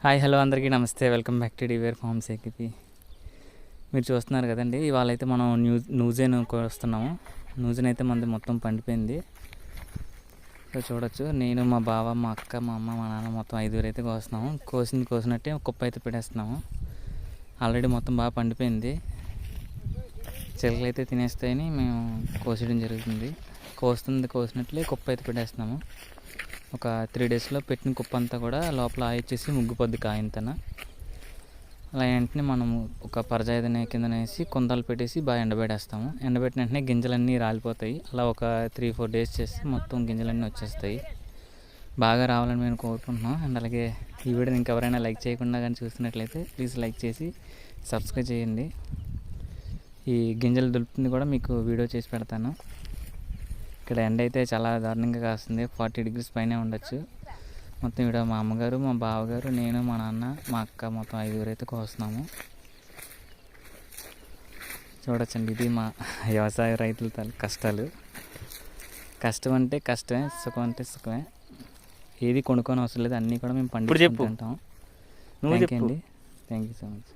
Hi hello అందరికీ నమస్తే. Welcome back to Devere farms AP. మీరు చూస్తున్నారు కదండి, ఇవాళ అయితే మనం నూజేను కోస్తున్నాము. నూజెన్ అయితే మనది మొత్తం పండిపోయింది. సో చూడొచ్చు, నేను మా బావ, మా అక్క, మా అమ్మ, మా నాన్న మొత్తం 5 అయితే కోస్తున్నాము. కోసినట్టే కుప్ప అయితే పెట్టేస్తున్నాము. ఆల్రెడీ మొత్తం బాగా పండిపోయింది. చిలకలు అయితే తినేస్తాయని మేము కోసేయడం జరుగుతుంది. కోసినట్లే కుప్ప అయితే పెట్టేస్తున్నాము. ఒక 3 డేస్లో పెట్టిన కుప్ప అంతా కూడా లోపల ఆయిచ్చేసి ముగ్గుపొద్ది కాయంతన. అలా వెంటనే మనము ఒక పరజాయిదని కింద వేసి కుందాలు పెట్టేసి బాగా ఎండబెట్టేస్తాము. ఎండబెట్టిన వెంటనే గింజలన్నీ రాలిపోతాయి. అలా ఒక 3-4 డేస్ చేస్తే మొత్తం గింజలన్నీ వచ్చేస్తాయి. బాగా రావాలని మేము కోరుకుంటున్నాం. అండ్ అలాగే ఈ వీడియోని ఇంకెవరైనా లైక్ చేయకుండా కానీ చూస్తున్నట్లయితే ప్లీజ్ లైక్ చేసి సబ్స్క్రైబ్ చేయండి. ఈ గింజలు దులుపుతుంది కూడా మీకు వీడియో చేసి పెడతాను. ఇక్కడ ఎండ అయితే చాలా దారుణంగా కాస్తుంది. 40 degrees పైనే ఉండొచ్చు. మొత్తం ఇక్కడ మా అమ్మగారు, మా బావగారు, నేను, మా నాన్న, మా అక్క మొత్తం 5 అయితే కోస్తున్నాము. చూడొచ్చండి, ఇది మా వ్యవసాయ రైతుల కష్టాలు. కష్టం అంటే కష్టమే, సుఖం అంటే సుఖమే. ఏది కొనుక్కొని అవసరం లేదు, అన్నీ కూడా మేము పండించుకుంటాం. థ్యాంక్ యూ అండి. Thank you so much.